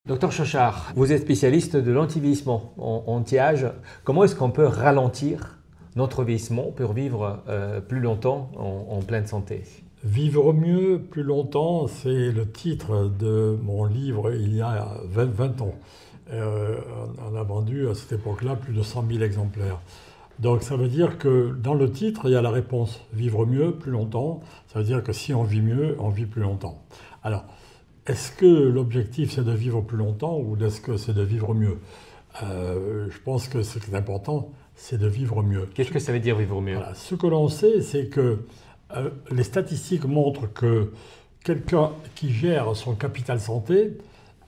Docteur Chochard, vous êtes spécialiste de l'anti-vieillissement, anti-âge. Comment est-ce qu'on peut ralentir notre vieillissement pour vivre plus longtemps en pleine santé? Vivre mieux, plus longtemps, c'est le titre de mon livre il y a 20 ans. On a vendu à cette époque-là plus de 100 000 exemplaires. Donc ça veut dire que dans le titre, il y a la réponse. Vivre mieux, plus longtemps, ça veut dire que si on vit mieux, on vit plus longtemps. Alors, est-ce que l'objectif c'est de vivre plus longtemps ou est-ce que c'est de vivre mieux? Je pense que ce qui est important, c'est de vivre mieux. Qu'est-ce que ça veut dire vivre mieux? Voilà. Ce que l'on sait, c'est que les statistiques montrent que quelqu'un qui gère son capital santé,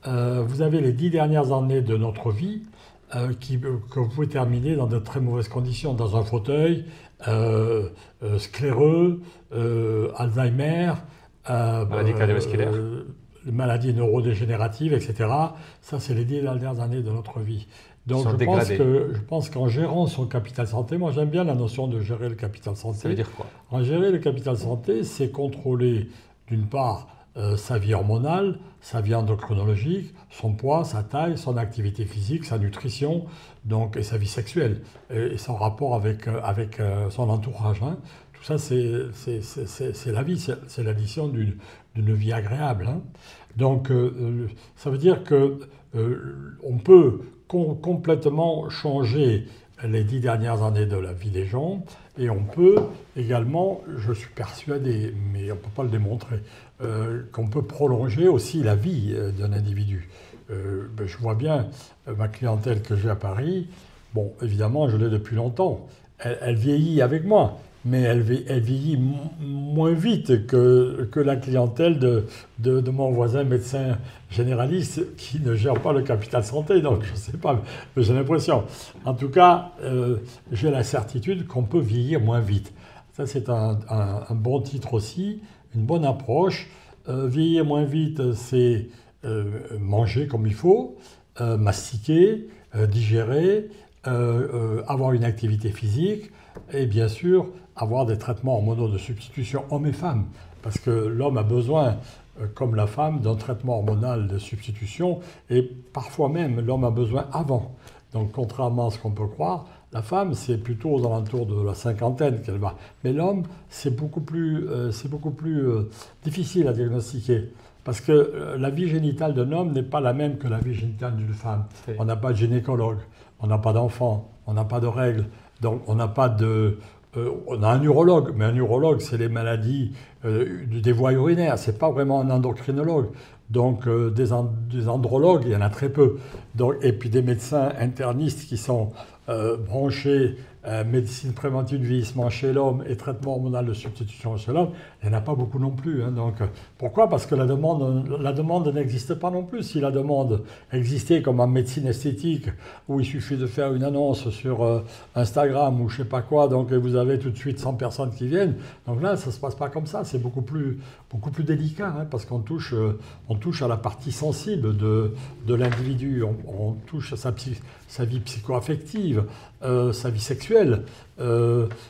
vous avez les 10 dernières années de notre vie que vous pouvez terminer dans de très mauvaises conditions, dans un fauteuil, scléreux, Alzheimer, Maladie cardiovasculaire. Maladies neurodégénératives, etc. Ça, c'est les 10 dernières années de notre vie. Donc je pense qu'en gérant son capital santé, moi j'aime bien la notion de gérer le capital santé. Ça veut dire quoi? En gérer le capital santé, c'est contrôler d'une part sa vie hormonale, sa vie endocrinologique, son poids, sa taille, son activité physique, sa nutrition, donc, et sa vie sexuelle, et son rapport avec son entourage. Hein. Tout ça, c'est la vie, c'est l'addition d'une vie agréable. Hein. Donc ça veut dire que on peut complètement changer les 10 dernières années de la vie des gens, et on peut également, je suis persuadé, mais on ne peut pas le démontrer, qu'on peut prolonger aussi la vie d'un individu. Je vois bien ma clientèle que j'ai à Paris, bon, évidemment, je l'ai depuis longtemps, elle vieillit avec moi, mais elle vieillit moins vite que la clientèle de mon voisin médecin généraliste qui ne gère pas le capital santé. Donc je ne sais pas, mais j'ai l'impression. En tout cas, j'ai la certitude qu'on peut vieillir moins vite. Ça, c'est un bon titre aussi, une bonne approche. Vieillir moins vite, c'est manger comme il faut, mastiquer, digérer, avoir une activité physique et bien sûr avoir des traitements hormonaux de substitution hommes et femmes. Parce que l'homme a besoin, comme la femme, d'un traitement hormonal de substitution et parfois même l'homme a besoin avant. Donc contrairement à ce qu'on peut croire, la femme c'est plutôt aux alentours de la cinquantaine qu'elle va. Mais l'homme c'est beaucoup plus difficile à diagnostiquer. Parce que la vie génitale d'un homme n'est pas la même que la vie génitale d'une femme. Oui. On n'a pas de gynécologue, on n'a pas d'enfant, on n'a pas de règles, donc on n'a pas de... on a un urologue, mais un urologue, c'est les maladies des voies urinaires, c'est pas vraiment un endocrinologue. Donc des andrologues, il y en a très peu. Donc, et puis des médecins internistes qui sont branchés médecine préventive du vieillissement chez l'homme et traitement hormonal de substitution chez l'homme, il n'y en a pas beaucoup non plus. Hein. Donc, pourquoi? Parce que la demande n'existe pas non plus. Si la demande existait comme en médecine esthétique, où il suffit de faire une annonce sur Instagram ou je ne sais pas quoi, donc vous avez tout de suite 100 personnes qui viennent. Donc là, ça ne se passe pas comme ça. C'est beaucoup plus délicat, hein, parce qu'on touche à la partie sensible de l'individu. On touche à sa vie psycho-affective, sa vie sexuelle,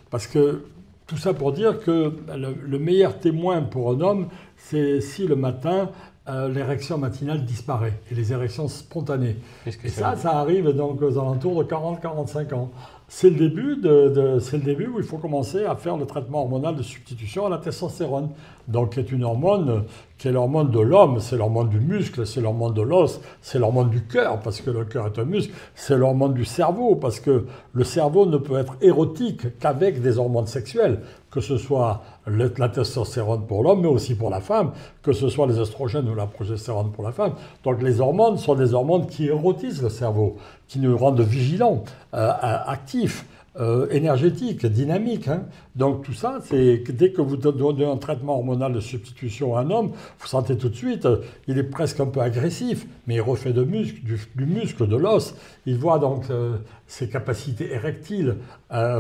parce que tout ça pour dire que le meilleur témoin pour un homme, c'est si le matin, l'érection matinale disparaît, et les érections spontanées. Et ça arrive donc aux alentours de 40-45 ans. C'est le début où il faut commencer à faire le traitement hormonal de substitution à la testostérone, donc qui est une hormone qui est l'hormone de l'homme, c'est l'hormone du muscle, c'est l'hormone de l'os, c'est l'hormone du cœur, parce que le cœur est un muscle, c'est l'hormone du cerveau, parce que le cerveau ne peut être érotique qu'avec des hormones sexuelles, que ce soit la testostérone pour l'homme, mais aussi pour la femme, que ce soit les oestrogènes ou la progestérone pour la femme. Donc les hormones sont des hormones qui érotisent le cerveau, qui nous rendent vigilants, actifs, énergétiques, dynamiques. Hein. Donc tout ça, c'est que dès que vous donnez un traitement hormonal de substitution à un homme, vous sentez tout de suite, il est presque un peu agressif, mais il refait du muscle, de l'os. Il voit donc ses capacités érectiles,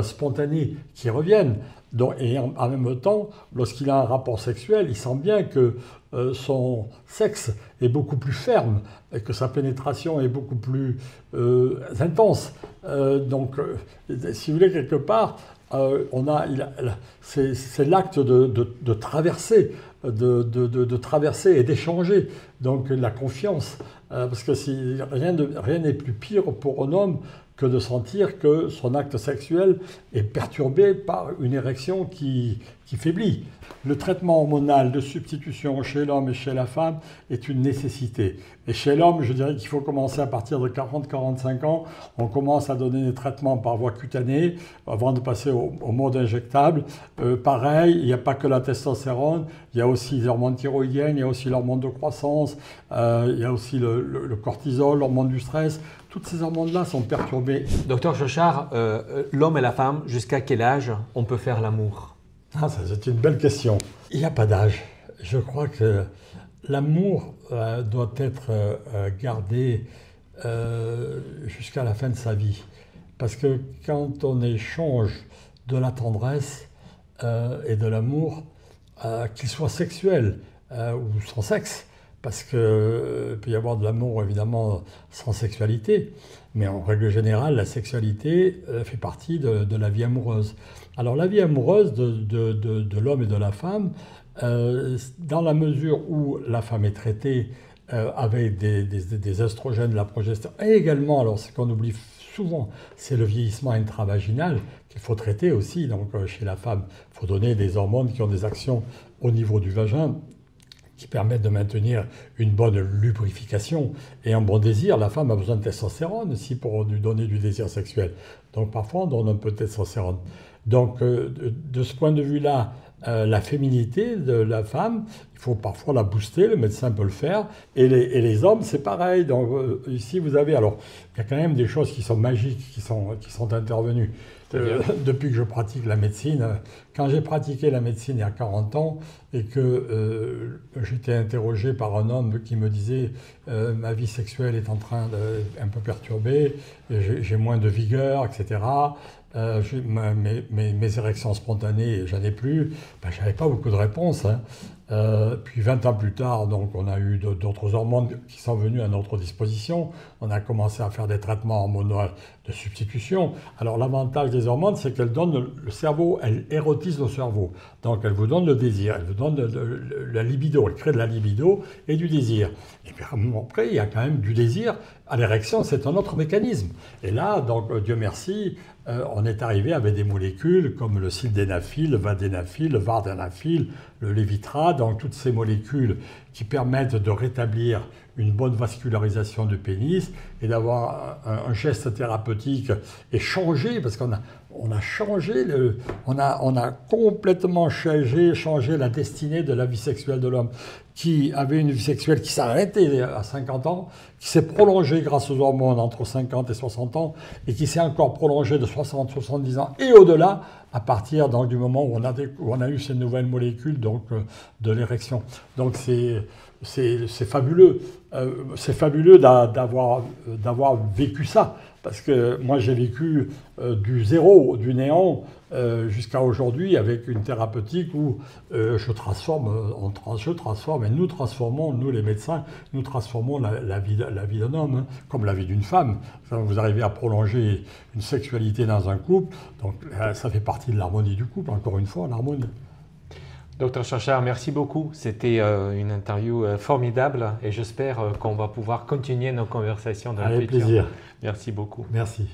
spontanées qui reviennent. Donc, et en même temps, lorsqu'il a un rapport sexuel, il sent bien que son sexe est beaucoup plus ferme et que sa pénétration est beaucoup plus intense. Donc, si vous voulez, quelque part, c'est l'acte de traverser, de traverser et d'échanger Donc la confiance, parce que si, rien n'est plus pire pour un homme que de sentir que son acte sexuel est perturbé par une érection qui faiblit. Le traitement hormonal de substitution chez l'homme et chez la femme est une nécessité. Et chez l'homme, je dirais qu'il faut commencer à partir de 40-45 ans. On commence à donner des traitements par voie cutanée avant de passer au mode injectable. Pareil, il n'y a pas que la testostérone, il y a aussi les hormones thyroïdiennes, il y a aussi l'hormone de croissance, il y a aussi le cortisol, l'hormone du stress. Toutes ces hormones-là sont perturbées. Docteur Chochard, l'homme et la femme, jusqu'à quel âge on peut faire l'amour? Ah, ça, c'est une belle question. Il n'y a pas d'âge. Je crois que l'amour doit être gardé jusqu'à la fin de sa vie. Parce que quand on échange de la tendresse et de l'amour, qu'il soit sexuel ou sans sexe, parce qu'il peut y avoir de l'amour évidemment sans sexualité, mais en règle générale, la sexualité fait partie de la vie amoureuse. Alors la vie amoureuse de l'homme et de la femme, dans la mesure où la femme est traitée avec des oestrogènes, de la progestérone, et également, alors ce qu'on oublie souvent, c'est le vieillissement intravaginal qu'il faut traiter aussi. Donc chez la femme, il faut donner des hormones qui ont des actions au niveau du vagin, qui permettent de maintenir une bonne lubrification et un bon désir. La femme a besoin de testostérone aussi pour lui donner du désir sexuel. Donc parfois on donne un peu de testostérone. Donc de ce point de vue-là, la féminité de la femme, il faut parfois la booster, le médecin peut le faire, et les hommes c'est pareil. Donc ici vous avez, alors il y a quand même des choses qui sont magiques, qui sont intervenues. Depuis que je pratique la médecine, quand j'ai pratiqué la médecine il y a 40 ans et que j'étais interrogé par un homme qui me disait ma vie sexuelle est en train d'un peu perturbée, j'ai moins de vigueur, etc. Mes érections spontanées, j'en ai plus. Ben, je n'avais pas beaucoup de réponses. Hein. Puis 20 ans plus tard, donc, on a eu d'autres hormones qui sont venues à notre disposition. On a commencé à faire des traitements hormonaux de substitution. Alors l'avantage des hormones, c'est qu'elles donnent le cerveau, elles érotisent le cerveau. Donc elles vous donnent le désir, elles vous donnent la libido, elles créent de la libido et du désir. Et puis après, il y a quand même du désir. À l'érection, c'est un autre mécanisme. Et là, donc Dieu merci, on est arrivé avec des molécules comme le sildenafil, le vadénafil, le vardenafil, le lévitra, donc toutes ces molécules qui permettent de rétablir une bonne vascularisation du pénis et d'avoir un geste thérapeutique et changer, parce qu'on a changé, on a complètement changé la destinée de la vie sexuelle de l'homme, qui avait une vie sexuelle qui s'arrêtait à 50 ans, qui s'est prolongée grâce aux hormones entre 50 et 60 ans, et qui s'est encore prolongée de 60, 70 ans et au-delà, à partir donc, du moment où on a eu ces nouvelles molécules donc, de l'érection. Donc c'est fabuleux. C'est fabuleux d'avoir vécu ça, parce que moi j'ai vécu du zéro, du néant, jusqu'à aujourd'hui avec une thérapeutique où je transforme, et nous transformons, nous les médecins, nous transformons la vie d'un homme, hein, comme la vie d'une femme. Quand vous arrivez à prolonger une sexualité dans un couple, donc ça fait partie de l'harmonie du couple, encore une fois, l'harmonie. Docteur Chochard, merci beaucoup. C'était une interview formidable et j'espère qu'on va pouvoir continuer nos conversations dans le futur. Avec plaisir. Merci beaucoup. Merci.